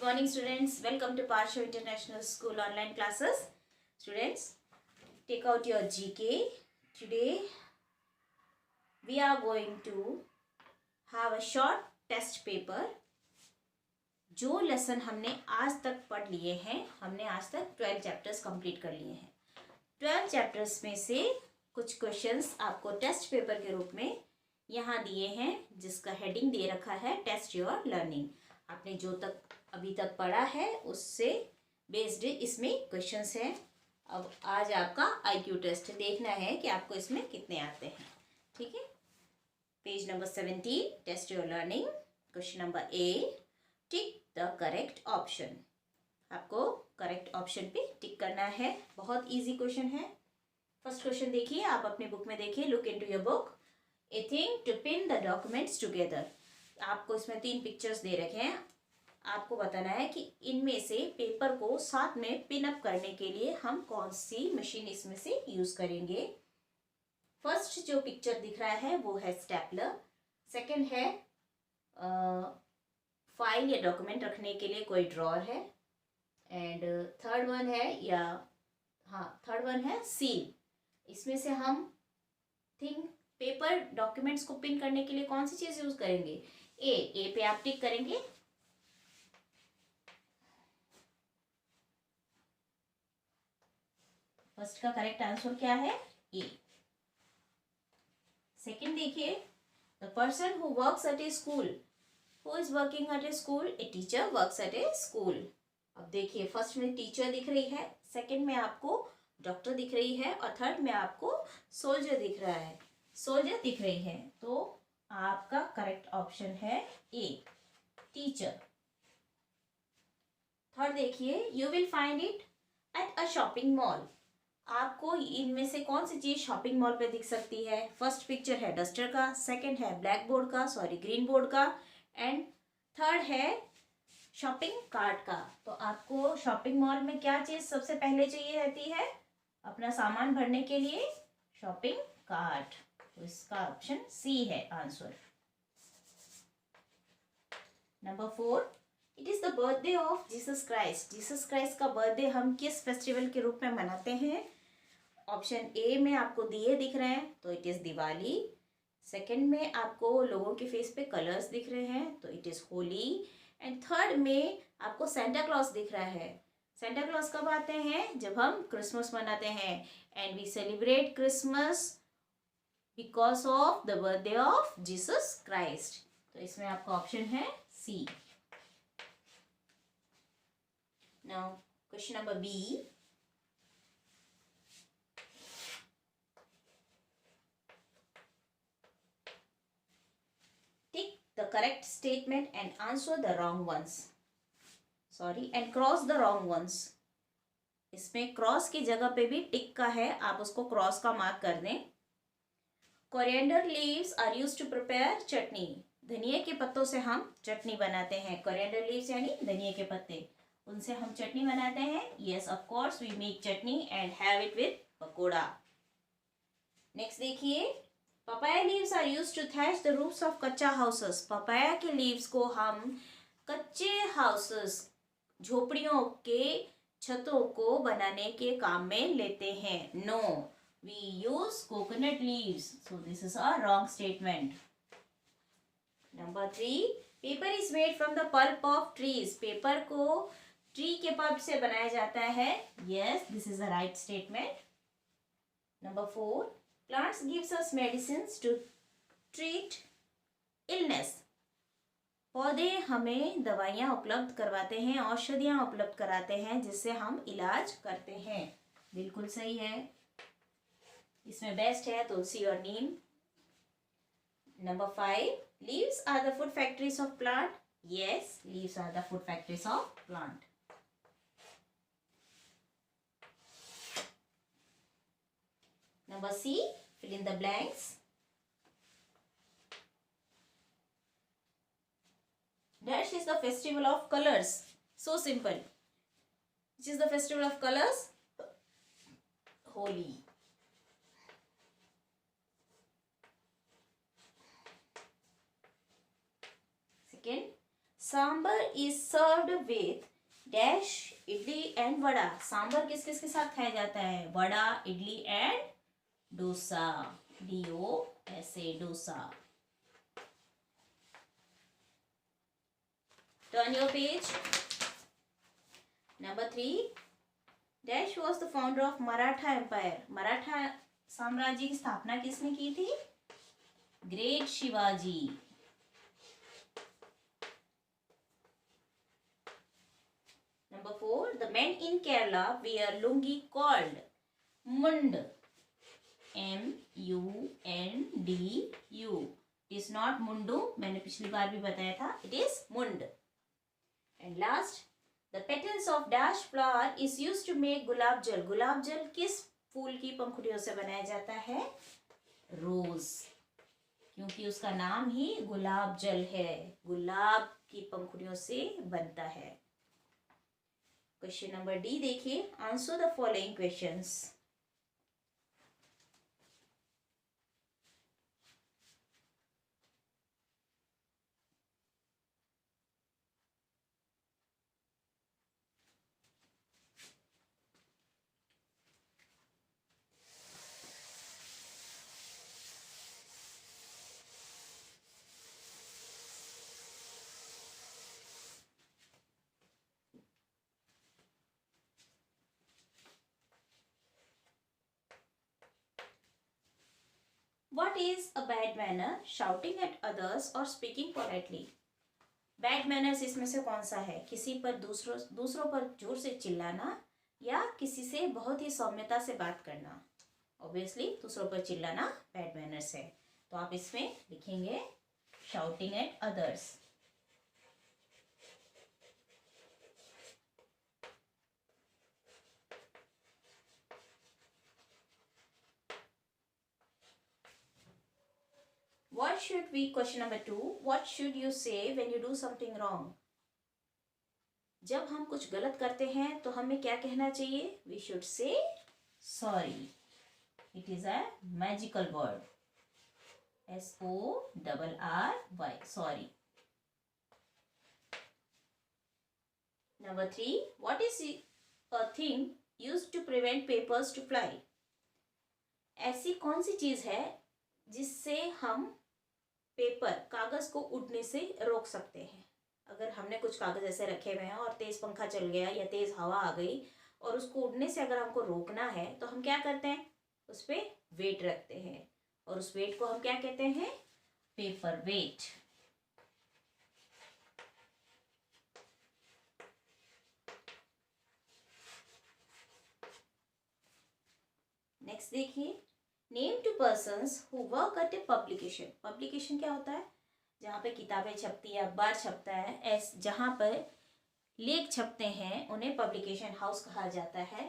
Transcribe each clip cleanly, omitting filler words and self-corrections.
morning students, welcome to Parsho International School online classes. Students, take out your GK. Today we are going to have a short test paper. जो lesson हमने आज तक पढ़ लिए हैं, हमने आज तक 12 चैप्टर्स कंप्लीट कर लिए हैं. 12 चैप्टर्स में से कुछ क्वेश्चंस आपको टेस्ट पेपर के रूप में यहाँ दिए हैं, जिसका हेडिंग दे रखा है टेस्ट योर लर्निंग. आपने जो तक अभी तक पढ़ा है उससे बेस्ड इसमें क्वेश्चंस हैं. अब आज आपका आईक्यू टेस्ट देखना है कि आपको इसमें कितने आते हैं. ठीक है. Page number 17, test your learning. Question number A, tick the correct option. आपको करेक्ट ऑप्शन पे टिक करना है. बहुत इजी क्वेश्चन है. फर्स्ट क्वेश्चन देखिए, आप अपने बुक में देखिए. Look into your book. A thing to pin the documents together. आपको इसमें 3 पिक्चर्स दे रखे हैं. आपको बताना है कि इनमें से पेपर को साथ में पिन अप करने के लिए हम कौन सी मशीन इसमें से यूज करेंगे. फर्स्ट जो पिक्चर दिख रहा है वो है स्टेपलर. सेकंड है फाइल या डॉक्यूमेंट रखने के लिए कोई ड्रॉर है. एंड थर्ड वन है सील. इसमें से हम पेपर डॉक्यूमेंट्स को पिन करने के लिए कौन सी चीज यूज करेंगे. ए पे आप टिक करेंगे. फर्स्ट का करेक्ट आंसर क्या है, ए. सेकंड देखिए, the person who works at A school. Who is working at A school. A teacher works at A school. अब देखिए, फर्स्ट में टीचर दिख रही है, सेकंड में आपको डॉक्टर दिख रही है और थर्ड में आपको सोल्जर दिख रही है. तो आपका करेक्ट ऑप्शन है ए, टीचर. थर्ड देखिए, you will find it at a shopping mall. आपको इनमें से कौन सी चीज शॉपिंग मॉल पे दिख सकती है. फर्स्ट पिक्चर है डस्टर का, सेकंड है ग्रीन बोर्ड का, एंड थर्ड है शॉपिंग कार्ट का. तो आपको शॉपिंग मॉल में क्या चीज सबसे पहले चाहिए रहती है अपना सामान भरने के लिए, शॉपिंग कार्ट. तो इसका ऑप्शन सी है answer. Number 4, it is the birthday of Jesus Christ. Jesus Christ का बर्थडे हम किस फेस्टिवल के रूप में मनाते हैं. ऑप्शन ए में आपको दिए दिख रहे हैं, तो इट इज दिवाली. सेकंड में आपको लोगों के फेस पे कलर्स दिख रहे हैं, तो it is Holi. And third में आपको सेंटा क्लॉज दिख रहा है. सेंटा क्लॉज कब आते हैं, जब हम क्रिसमस मनाते हैं. And we celebrate Christmas because of the birthday of Jesus Christ. तो इसमें आपका ऑप्शन है C. Now question number B. The correct statement and answer the wrong ones. and cross the wrong ones. इसमें cross की जगह पे भी टिक का है, आप उसको क्रॉस का मार्क कर दें. Coriander leaves are used to prepare चटनी. धनिया के पत्तों से हम चटनी बनाते हैं. Coriander leaves यानी धनिया के पत्ते, उनसे हम चटनी बनाते हैं. Yes, of course we make chutney and have it with pakora. Next देखिए, papaya leaves are used to thatch the roofs of kachcha houses. Papaya के लीव्स को हम कच्चे हाउसेस, झोपड़ियों के छतों को बनाने के काम में लेते हैं. No, we use coconut leaves. So this is a wrong statement. Number 3, paper is made from the pulp of trees. Paper को ट्री के पल्प से बनाया जाता है. Yes, this is a right statement. Number 4, plants gives us medicines to treat illness. पौधे हमें दवाइयाँ उपलब्ध करवाते हैं, औषधियाँ उपलब्ध कराते हैं, जिससे हम इलाज करते हैं. बिल्कुल सही है. इसमें बेस्ट है तुलसी और नीम. Number 5, leaves are the food factories of plant. Yes, leaves are the food factories of plant. Number C, fill in the blanks. Dash is the festival of colors. So simple. Which is the festival of colors? Holi. Second, sambar is served with dash idli and vada. Sambar किस किस के साथ खाया जाता है? Vada, idli and dosa. DOSA, dosa. Turn your page. Number 3. Dash was the founder of Maratha Empire. Maratha साम्राज्य की स्थापना किसने की थी? Great Shivaji. Number 4. The men in Kerala wear lungi called mund. MUNDU. It is not mundu. मैंने पिछली बार भी बताया था. It is mund. And last, the petals of dash flower is used to make गुलाब जल. गुलाब जल किस फूल की पंखुड़ियों से बनाया जाता है? रोज, क्योंकि उसका नाम ही गुलाब जल है, गुलाब की पंखुड़ियों से बनता है। क्वेश्चन नंबर D देखिए, answer the following questions. What is a bad manner? Shouting at others or speaking politely. Bad manners इसमें से कौन सा है? किसी पर दूसरों पर जोर से चिल्लाना या किसी से बहुत ही सौम्यता से बात करना। ऑब्वियसली दूसरों पर चिल्लाना बैड मैनर्स है, तो आप इसमें लिखेंगे shouting at others. What should we, question number 2, what should you say when you do something wrong? जब हम कुछ गलत करते हैं तो हमें क्या कहना चाहिए? We should say sorry. It is a magical word. SORRY, sorry. Number 3, what is a thing used to prevent papers to fly? ऐसी कौन सी चीज है जिससे हम पेपर, कागज को उड़ने से रोक सकते हैं? अगर हमने कुछ कागज ऐसे रखे हुए हैं और तेज पंखा चल गया या तेज हवा आ गई और उसको उड़ने से अगर हमको रोकना है तो हम क्या करते हैं? उस पर वेट रखते हैं, और उस वेट को हम क्या कहते हैं? Paper weight. नेक्स्ट देखिए, name two persons who work at a publication. Publication क्या होता है? जहाँ पे किताबें छपती है, अखबार छपता है, जहाँ पर लेख छपते हैं उन्हें पब्लिकेशन हाउस कहा जाता है।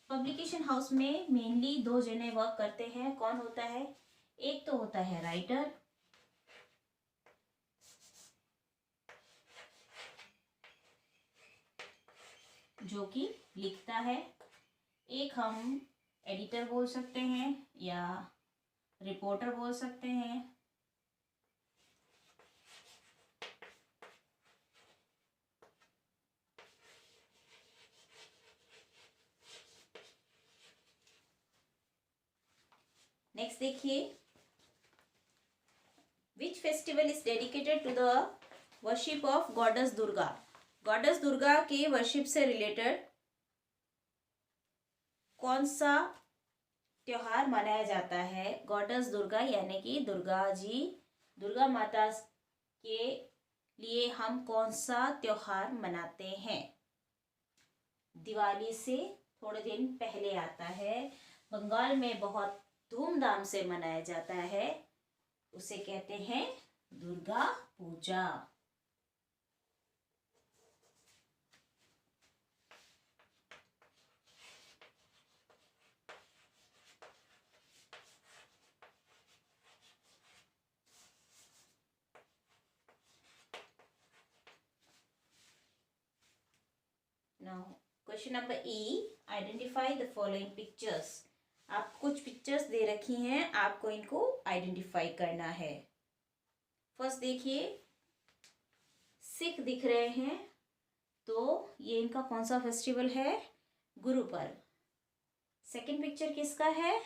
पब्लिकेशन हाउस में मेनली 2 जने वर्क करते हैं। कौन होता है? एक तो होता है राइटर, जो कि लिखता है। एक हम एडिटर बोल सकते हैं या रिपोर्टर बोल सकते हैं। नेक्स्ट देखिए, which festival is dedicated to the worship of goddess Durga. Goddess Durga के वर्शिप से रिलेटेड कौन सा त्योहार मनाया जाता है? गॉडेस दुर्गा यानी कि दुर्गा जी, दुर्गा माता के लिए हम कौन सा त्योहार मनाते हैं? दिवाली से थोड़े दिन पहले आता है, बंगाल में बहुत धूमधाम से मनाया जाता है, उसे कहते हैं Durga Puja. Now, question number E, identify the following pictures. आप कुछ पिक्चर्स दे रखी हैं, आपको इनको आइडेंटिफाई करना है। फर्स्ट देखिए, सिख दिख रहे हैं, तो ये इनका कौन सा फेस्टिवल है? गुरु पर्व। सेकंड पिक्चर किसका है?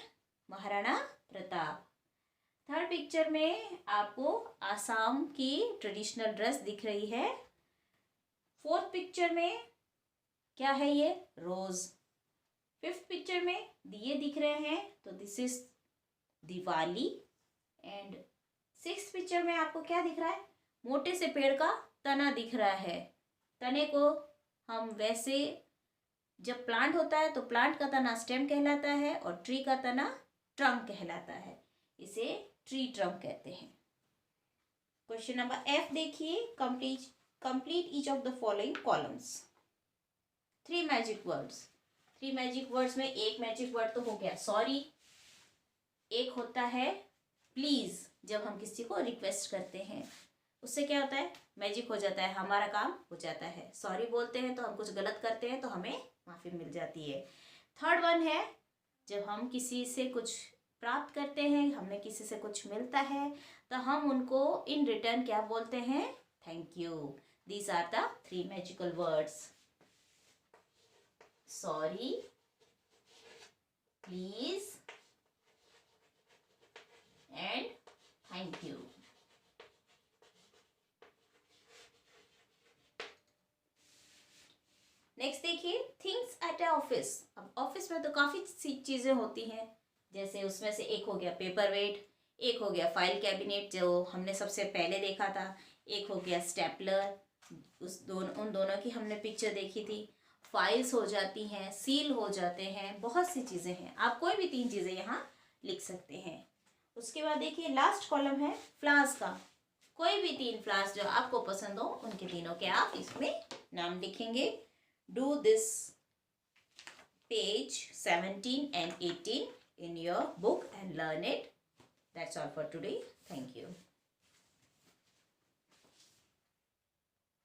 महाराणा प्रताप। थर्ड पिक्चर में आपको आसाम की ट्रेडिशनल ड्रेस दिख रही है। फोर्थ पिक्चर में क्या है? ये रोज। फिफ्थ पिक्चर में दिए दिख रहे हैं, तो this is Diwali. And sixth picture में आपको क्या दिख रहा है? मोटे से पेड़ का तना दिख रहा है। तने को हम वैसे, जब प्लांट होता है तो प्लांट का तना स्टेम कहलाता है और ट्री का तना ट्रंक कहलाता है। इसे ट्री ट्रंक कहते हैं। क्वेश्चन नंबर एफ देखिए, complete each of the following columns. 3 magic words. 3 magic words में एक मैजिक वर्ड तो हो गया सॉरी, एक होता है प्लीज। जब हम किसी को रिक्वेस्ट करते हैं उससे क्या होता है? मैजिक हो जाता है, हमारा काम हो जाता है। सॉरी बोलते हैं तो हम कुछ गलत करते हैं तो हमें माफ़ी मिल जाती है। थर्ड वन है जब हम किसी से कुछ प्राप्त करते हैं, हमें किसी से कुछ मिलता है, तो हम उनको इन रिटर्न क्या बोलते हैं? Thank you. These are the 3 magical words. Sorry, please and thank you. Next देखिए, थिंग्स एट ए ऑफिस। अब ऑफिस में तो काफ़ी सी चीज़ें होती हैं, जैसे उसमें से एक हो गया पेपर वेट, एक हो गया फाइल कैबिनेट जो हमने सबसे पहले देखा था, एक हो गया स्टेपलर, उन दोनों की हमने पिक्चर देखी थी। फाइल्स हो जाती हैं, सील हो जाते हैं, बहुत सी चीज़ें हैं। आप कोई भी 3 चीज़ें यहाँ लिख सकते हैं। उसके बाद देखिए लास्ट कॉलम है फ्लावर्स का। कोई भी 3 फ्लावर्स जो आपको पसंद हो उनके तीनों के आप इसमें नाम लिखेंगे। Do this page 17 and 18 in your book and learn it. That's all for today. Thank you.